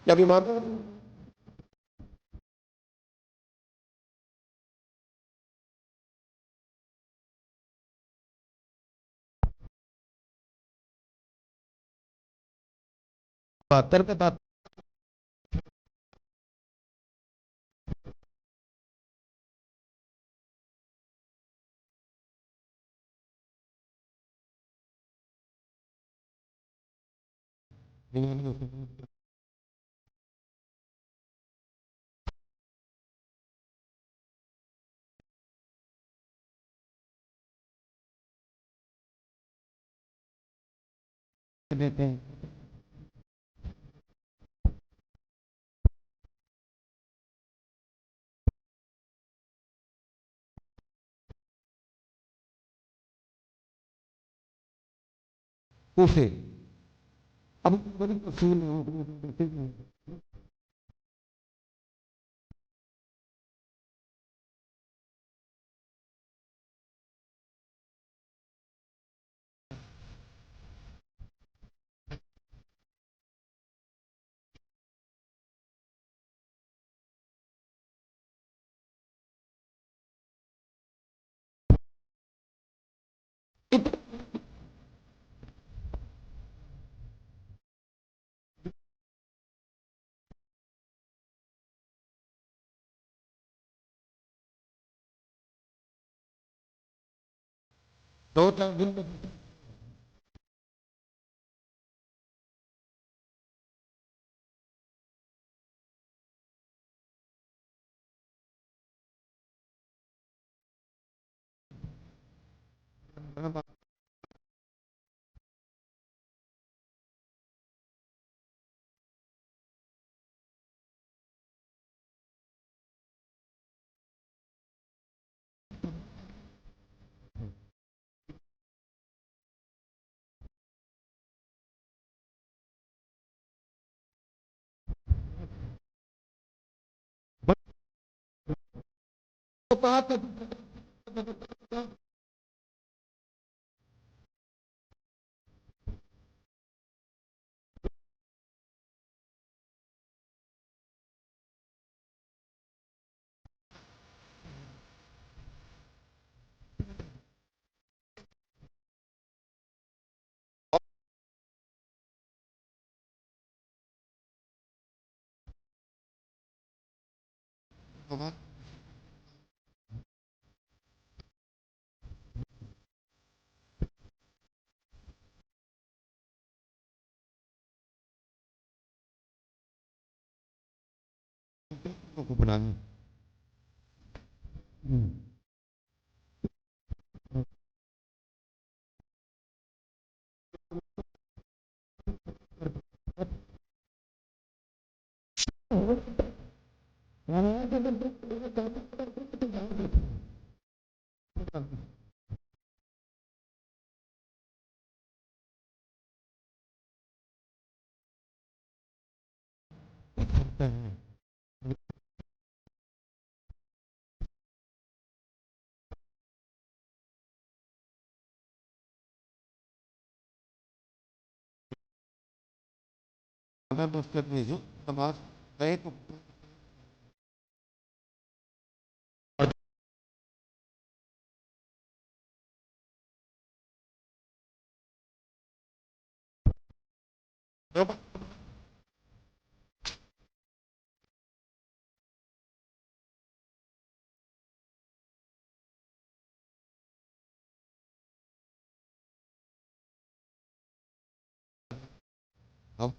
یا بیمار بہتر پہ بات دیتے ہیں کوفے اب بڑی تفصیل دو چار دن میں بات کو بنانا اگر مستقبل میں جو نماز گئے تو ہم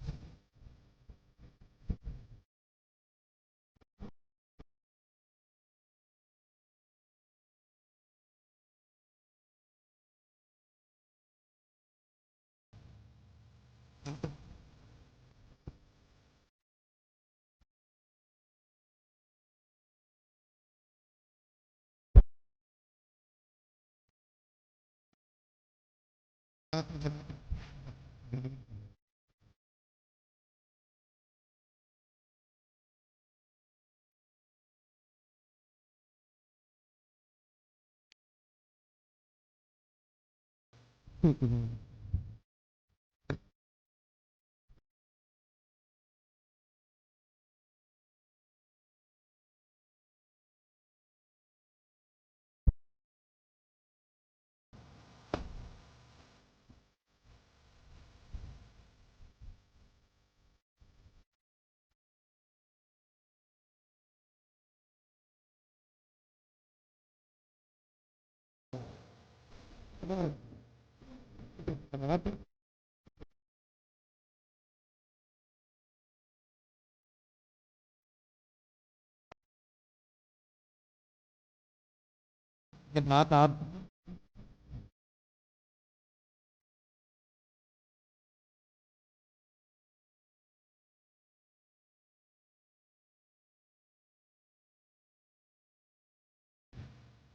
جنات آپ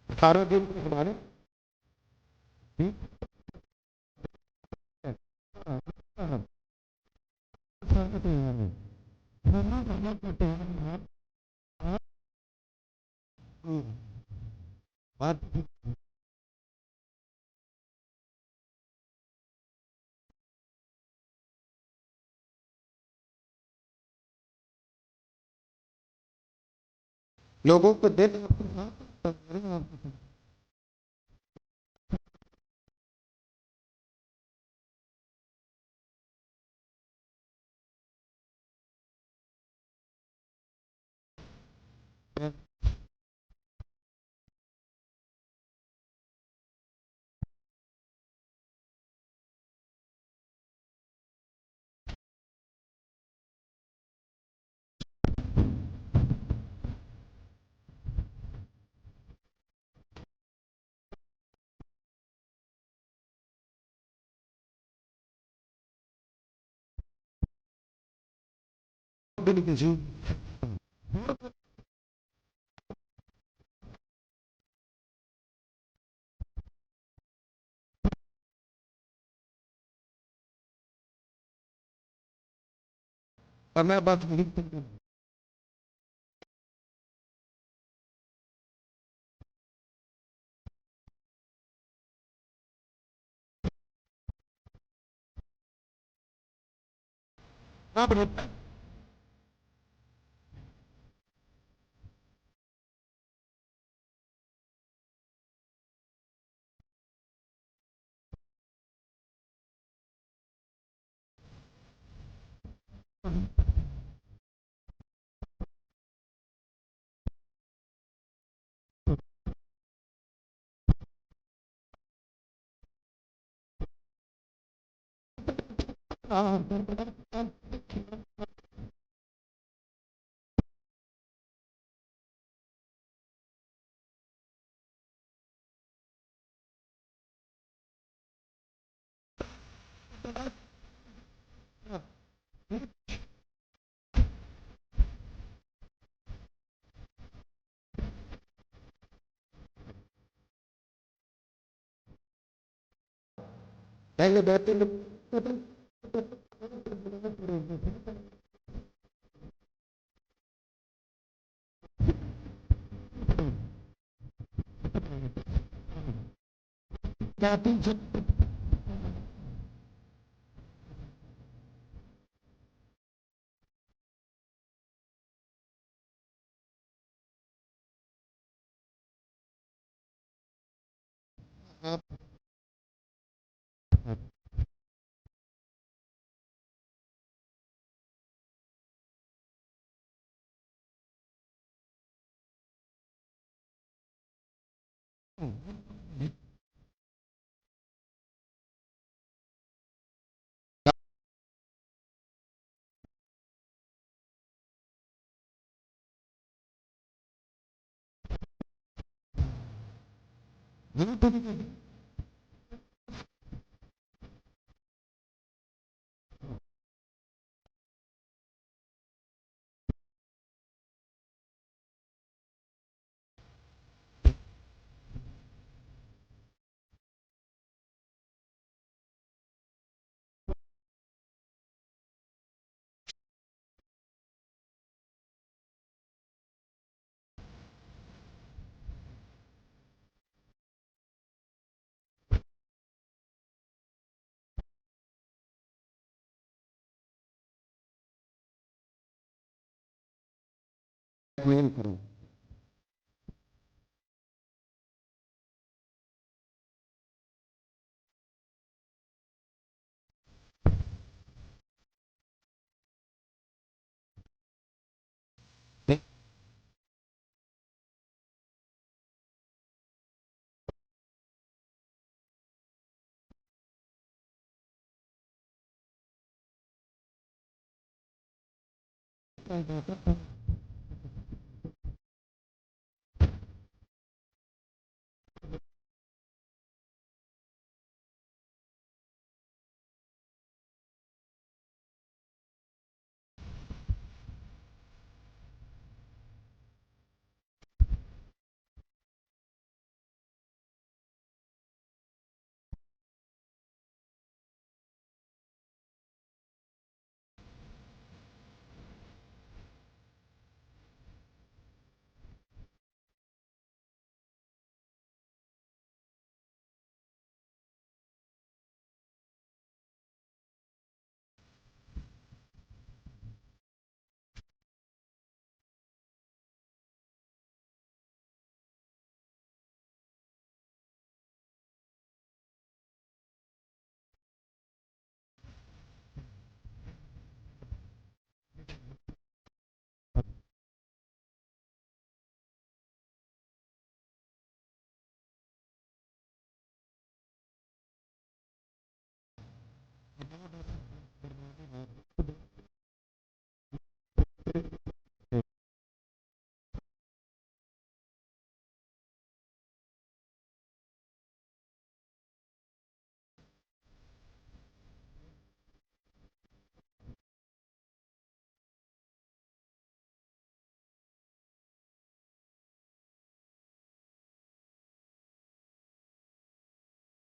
سارے دن کے ہمارے بات لوگوں کو دل Beneficial. Karena apa? Apa? Saya dapat jadi Queen.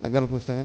اگر کچھ ہے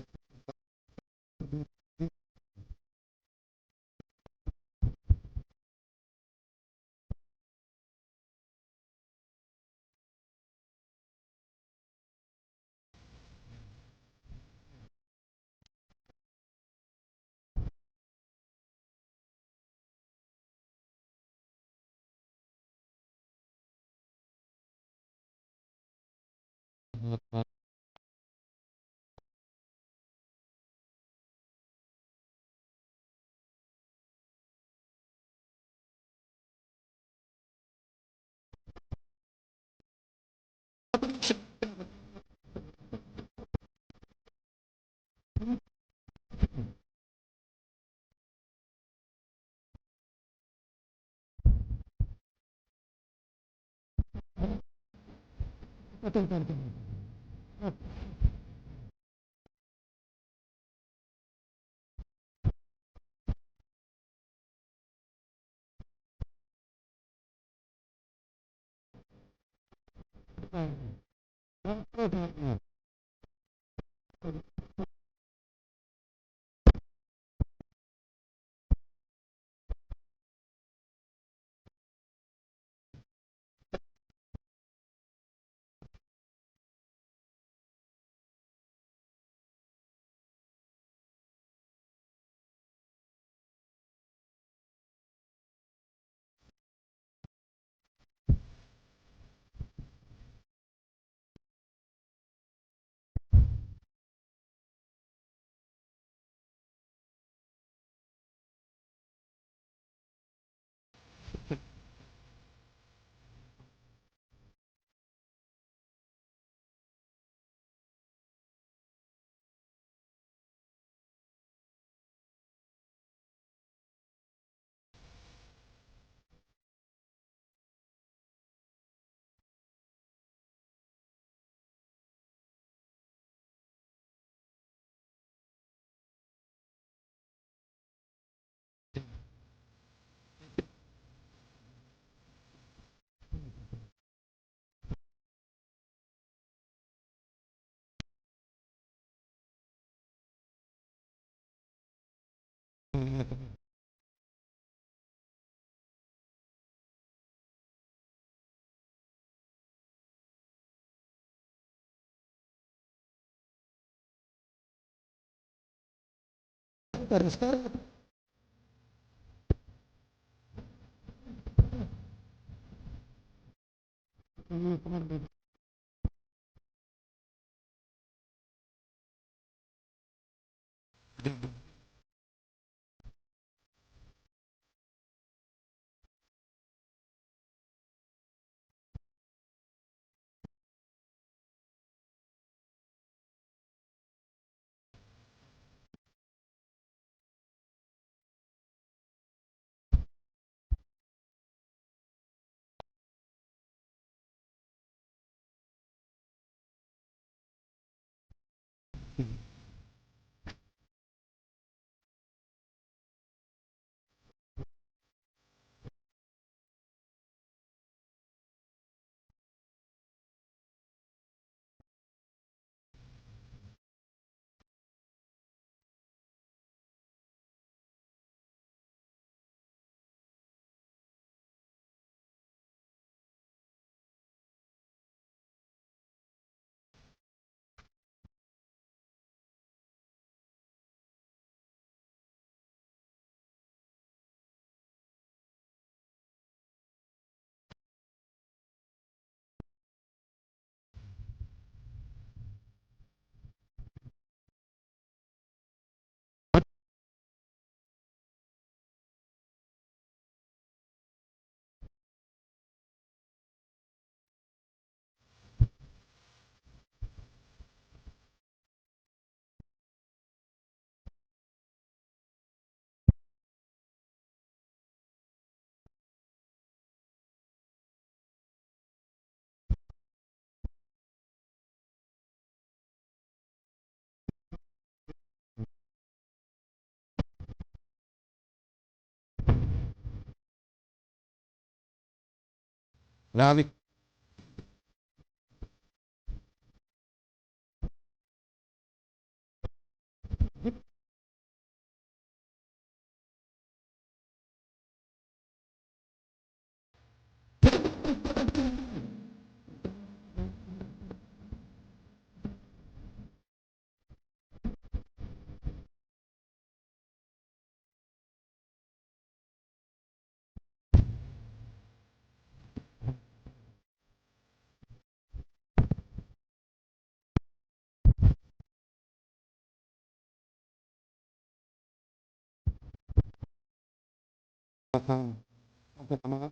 راوی Oke, teman.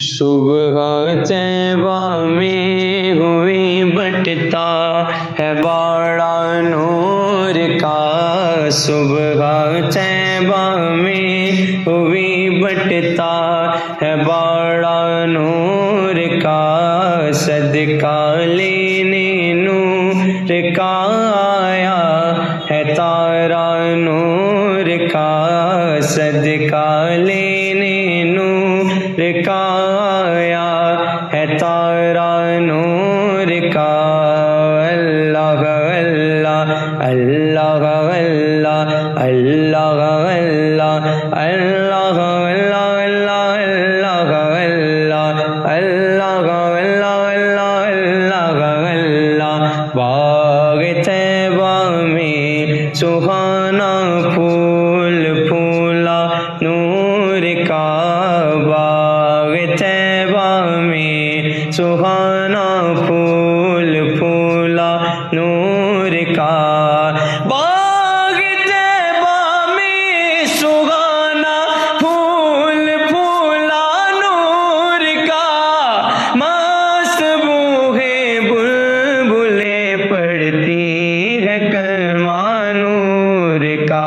صبح طیبہ میں ہوئی بٹتا ہے باڑا نور کا، صبح طیبہ میں ہوئی بٹتا ہے باڑا نور کا، صدقہ لینے نور کا آیا ہے تارا نور کا، صدقہ لینے نور کا آیا ہے تارا نور کا۔ اللہ اللہ اللہ اللہ اللہ اللہ اللہ اللہ اللہ اللہ اللہ۔ باغ طیبہ میں سہانا پھول پھولا نور کا، باغ طیبہ میں سہانا پھول پھولا نور کا، باغ طیبہ میں سہانا پھول پھولا نور کا، مست بو ہے بلبلیں پڑھتی ہے کلمہ نور کا۔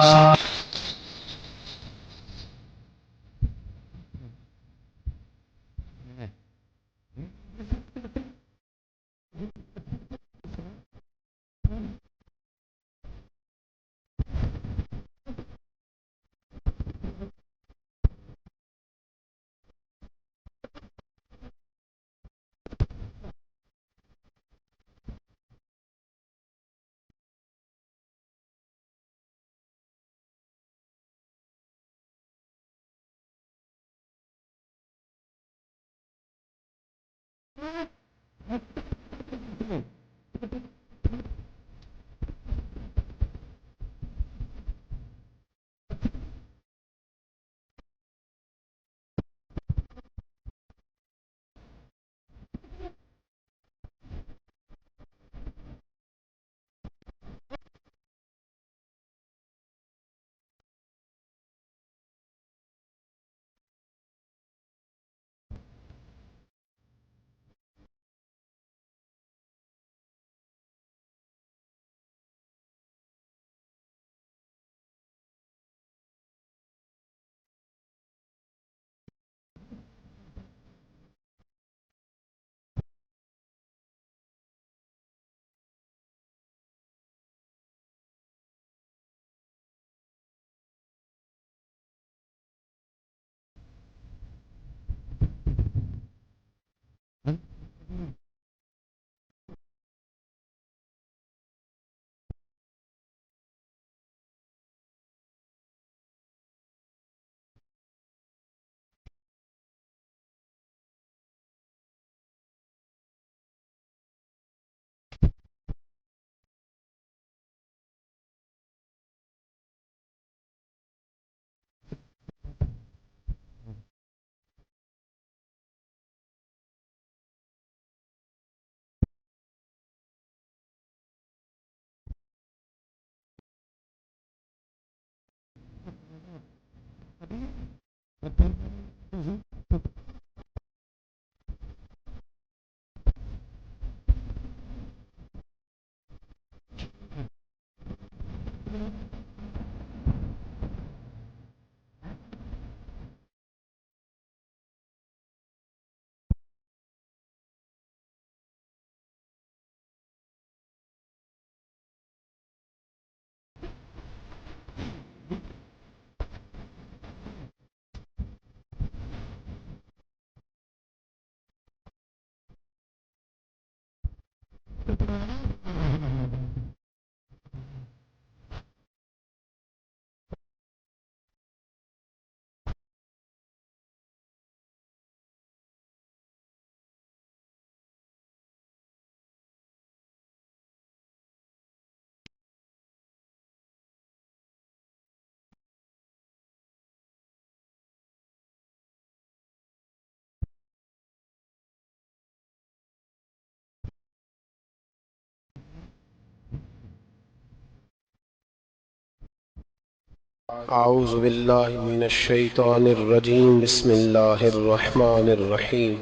اعوذ باللہ من الشیطان الرجیم بسم اللہ الرحمن الرحیم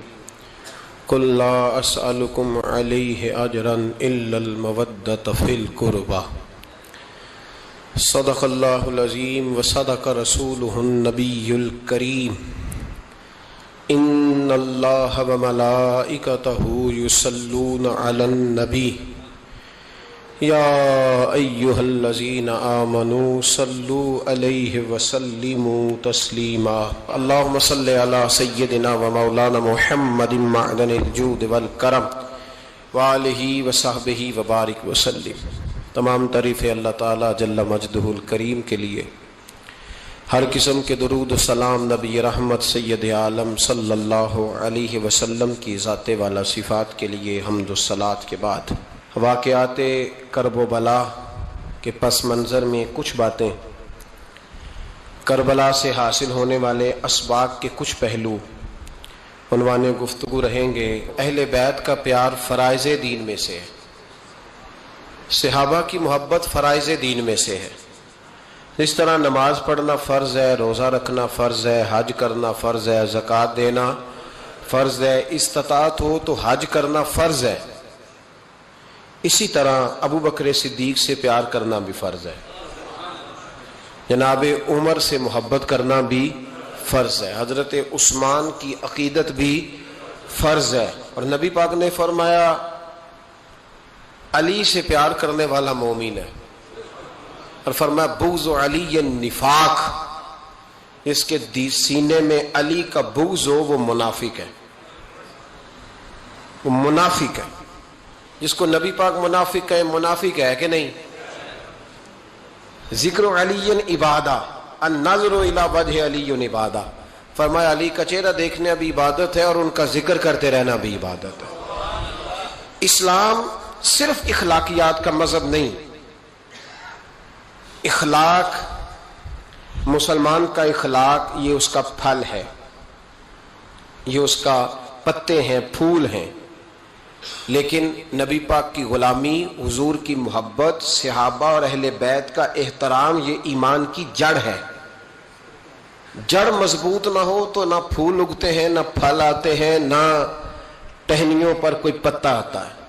قل لا اسألکم علیہ اجرا الا المودۃ فی القربى صدق اللہ العظیم وصدق رسولہ النبی الکریم ان اللہ وملائکتہ یصلون علی النبی یا ایہا الذین آمنوا صلوا علیہ وسلموا تسلیما اللہم صلی علی سیدنا و مولانا محمد معدن الجود والکرم وآلہ وصحبہ وبارک وسلم۔ تمام تعریفیں اللہ تعالیٰ جل مجدہ الکریم کے لیے، ہر قسم کے درود و سلام نبی رحمت سید عالم صلی اللہ علیہ وسلم کی ذات والا صفات کے لیے حمد و صلات کے بعد واقعات کرب و بلا کے پس منظر میں کچھ باتیں، کربلا سے حاصل ہونے والے اسباق کے کچھ پہلو عنوان گفتگو رہیں گے۔ اہل بیت کا پیار فرائض دین میں سے ہے، صحابہ کی محبت فرائض دین میں سے ہے۔ جس طرح نماز پڑھنا فرض ہے، روزہ رکھنا فرض ہے، حج کرنا فرض ہے، زکوٰۃ دینا فرض ہے، استطاعت ہو تو حج کرنا فرض ہے، اسی طرح ابو بکر صدیق سے پیار کرنا بھی فرض ہے، جناب عمر سے محبت کرنا بھی فرض ہے، حضرت عثمان کی عقیدت بھی فرض ہے۔ اور نبی پاک نے فرمایا علی سے پیار کرنے والا مومن ہے، اور فرمایا بغض علی نفاق، اس کے سینے میں علی کا بغض ہو وہ منافق ہے، وہ منافق ہے۔ جس کو نبی پاک منافق کہے، منافق ہے کہ نہیں؟ ذکر علی عبادہ، النظر الی وجہ علی عبادہ، فرمایا علی کا چہرہ دیکھنا بھی عبادت ہے اور ان کا ذکر کرتے رہنا بھی عبادت ہے۔ اسلام صرف اخلاقیات کا مذہب نہیں، اخلاق، مسلمان کا اخلاق یہ اس کا پھل ہے، یہ اس کا پتے ہیں، پھول ہیں، لیکن نبی پاک کی غلامی، حضور کی محبت، صحابہ اور اہل بیت کا احترام یہ ایمان کی جڑ ہے۔ جڑ مضبوط نہ ہو تو نہ پھول اگتے ہیں، نہ پھل آتے ہیں، نہ ٹہنیوں پر کوئی پتا آتا ہے۔